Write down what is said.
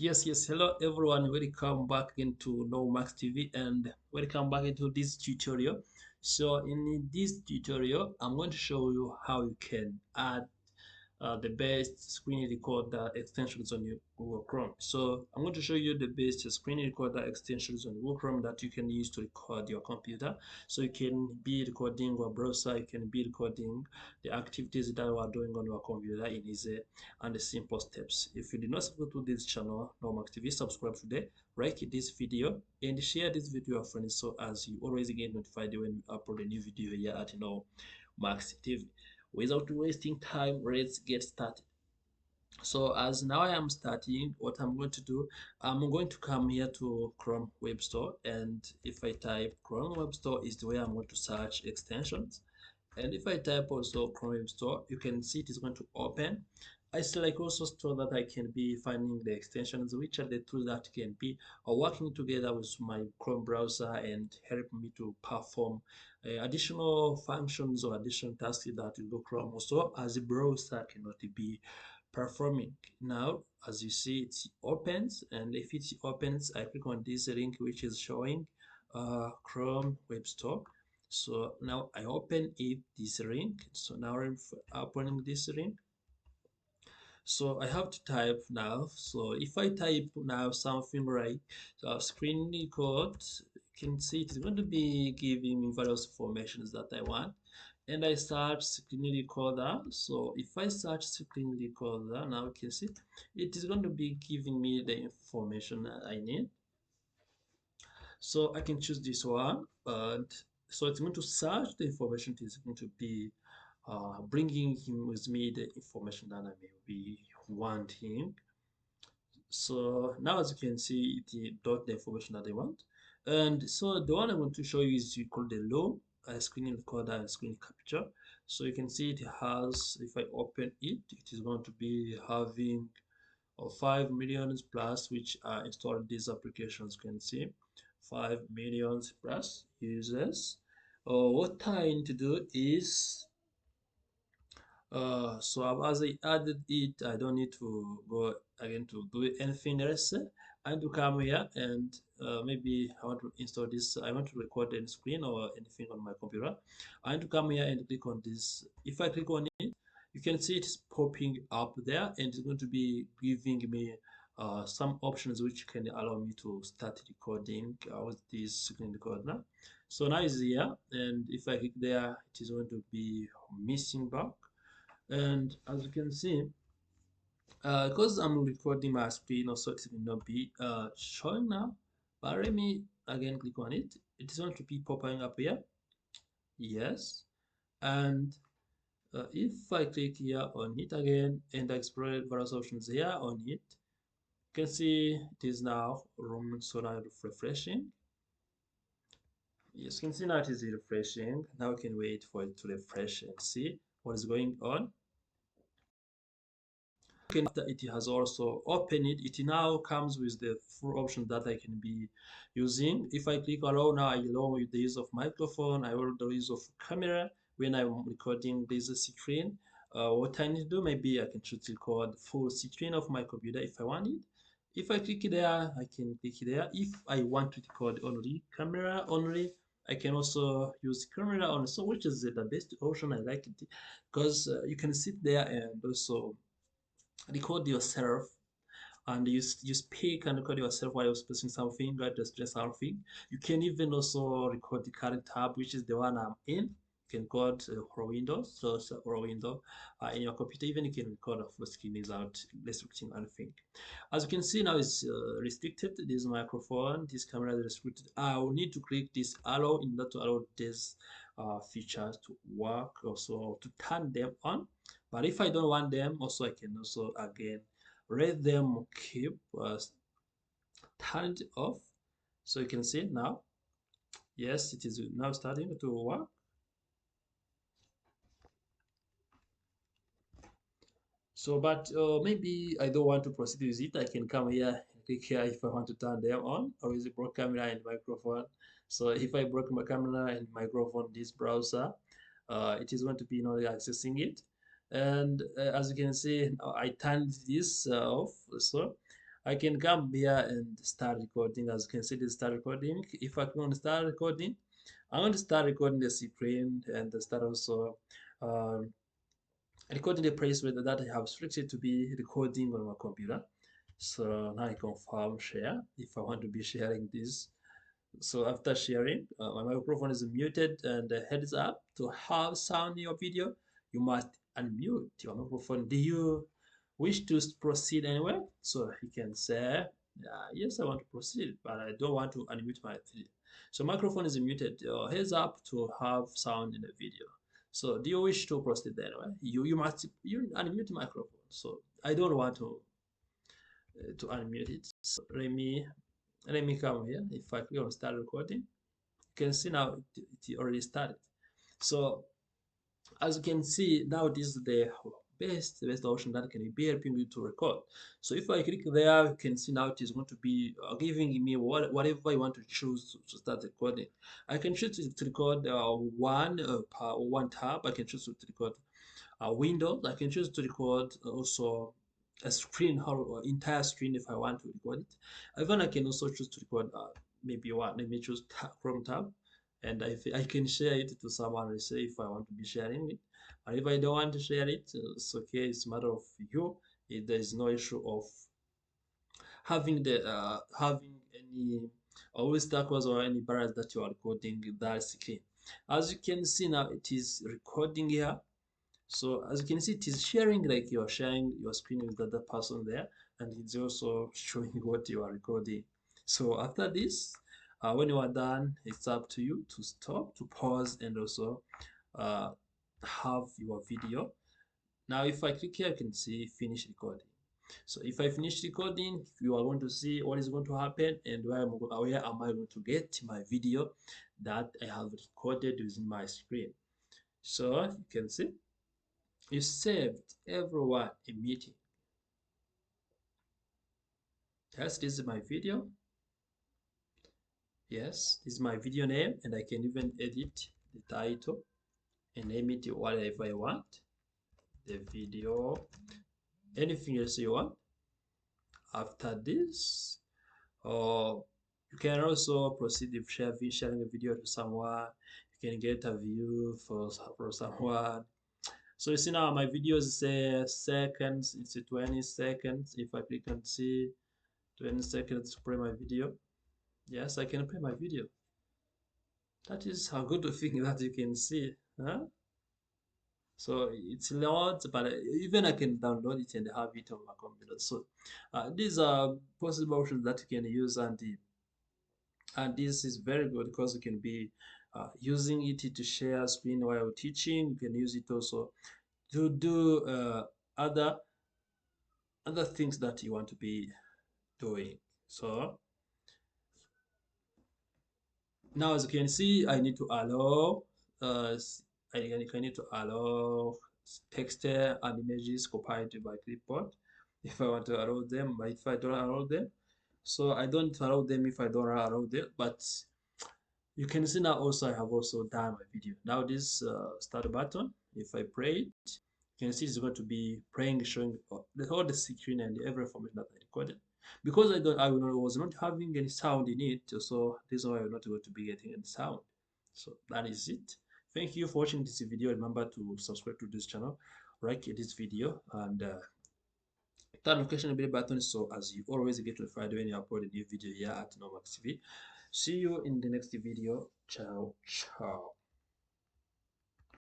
Yes, hello everyone. Welcome back into Max TV and welcome back into this tutorial. So in this tutorial, I'm going to show you how you can add the best screen recorder extensions on your Google Chrome. So I'm going to show you the best screen recorder extensions on Google Chrome that you can use to record your computer. So you can be recording your browser, you can be recording the activities that you are doing on your computer in easy and simple steps. If you did not subscribe to this channel, Normax TV, subscribe today, like this video, and share this video with your friends so as you always get notified when we upload a new video here at Max TV. Without wasting time, let's get started. So as now I am starting, what I'm going to do, I'm going to come here to Chrome Web Store, and if I type Chrome Web Store is the way I'm going to search extensions. And if I type also Chrome Web Store, you can see it is going to open. I select also store that I can be finding the extensions, which are the tools that can be working together with my Chrome browser and help me to perform additional functions or additional tasks that Google Chrome also as a browser cannot be performing. Now, as you see, it opens, and if it opens, I click on this link which is showing Chrome Web Store. So now I open it this link. So now I'm opening this link. So I have to type now. So if I type now something like screen record, you can see it's going to be giving me various informations that I want. And I search screen recorder. So if I search screen recorder, now you can see it is going to be giving me the information that I need. So I can choose this one, and so it's going to search the information. It is going to be bringing him with me the information that I may be wanting. So now as you can see, it got the information that I want. And so the one I want to show you is called the low screen recorder and screen capture. So you can see it has, if I open it, it is going to be having 5 millions plus which are installed these applications. You can see 5 millions plus users. What I need to do is as I added it, I don't need to go again to do anything else. I need to come here and maybe I want to install this. I want to record any screen or anything on my computer. I need to come here and click on this. If I click on it, you can see it's popping up there, and it's going to be giving me some options which can allow me to start recording with this screen recorder. So now it's here, and if I click there, it is going to be missing back. And as you can see, because I'm recording my screen, also it will not be showing now. But let me again click on it. It is going to be popping up here. Yes. And if I click here on it again and explore various options here on it, you can see it is now roaming. So now refreshing. Yes, you can see now it is refreshing. Now we can wait for it to refresh and see what is going on. After it has also opened it, it now comes with the full option that I can be using. If I click allow now, I allow with the use of microphone, I will the use of camera when I'm recording this screen. What I need to do, maybe I can choose to record full screen of my computer if I want it. If I click there, I can click there. If I want to record only camera only, I can also use camera on. So which is the best option? I like it because you can sit there and also record yourself, and you speak and record yourself while you're expressing something, right? To express something. You can even also record the current tab, which is the one I'm in. You can record for Windows, so or window in your computer. Even you can record a full screen without restricting anything. As you can see now, it's restricted. This microphone, this camera is restricted. I will need to click this arrow in order to allow this features to work, also to turn them on. But if I don't want them, also I can also again let them keep turned off. So you can see now, yes, it is now starting to work. So, but maybe I don't want to proceed with it. I can come here and click here if I want to turn them on, or is it broke camera and microphone. So if I broke my camera and microphone, this browser, it is going to be not accessing it. And as you can see, I turned this off. So I can come here and start recording. As you can see, this start recording. If I click on start recording, I'm going to start recording the screen and start also um, recording the place where that I have selected to be recording on my computer. So now I confirm share if I want to be sharing this. So after sharing, my microphone is muted, and heads up, to have sound in your video, you must unmute your microphone. Do you wish to proceed anywhere? So you can say, yes, I want to proceed, but I don't want to unmute my video. So microphone is muted. Heads up to have sound in the video. So do you wish to proceed anywhere? You must unmute microphone. So I don't want to unmute it. So let me come here. If I click on start recording, you can see now it already started. So as you can see now, this is the best option that can be helping you to record. So if I click there, you can see now it is going to be giving me whatever I want to choose to start recording. I can choose to record one tab. I can choose to record Windows. I can choose to record also a screen or entire screen if I want to record it. Even I can also choose to record maybe one. Let me choose Chrome tab, and I can share it to someone. I say if I want to be sharing it, and if I don't want to share it, it's okay. It's a matter of you. There is no issue of having any obstacles or any barriers that you are recording that screen. As you can see now, it is recording here. So as you can see, it is sharing, like you're sharing your screen with the other person there, and it's also showing what you are recording. So after this, when you are done, it's up to you to stop, to pause, and also uh, have your video. Now if I click here, you can see finish recording. So if I finish recording, you are going to see what is going to happen and where am I going to get my video that I have recorded using my screen. So you can see you saved everyone a meeting. Yes, this is my video. Yes, this is my video name, and I can even edit the title and name it whatever I want. The video, anything else you want. After this, or you can also proceed with sharing a video to someone. You can get a view for someone. So you see now my videos say seconds. It's 20 seconds. If I click and see 20 seconds to play my video, yes, I can play my video. That is a good thing that you can see. Huh? So it's a lot, but even I can download it and have it on my computer. So these are possible options that you can use, and this is very good because you can be using it to share screen while teaching. You can use it also to do other things that you want to be doing. So now, as you can see, I need to allow I need to allow text and images copied by clipboard if I want to allow them, but if I don't allow them, so I don't allow them if I don't allow them. But you can see now also I have also done my video. Now this start button, if I play it, you can see it's going to be playing, showing all the screen and every information that I recorded. Because was not having any sound in it, so this is why I'm not going to be getting any sound. So that is it. Thank you for watching this video. Remember to subscribe to this channel, like this video, and turn notification bell button so as you always get notified when you upload a new video here at Nomax TV. See you in the next video. Ciao, ciao.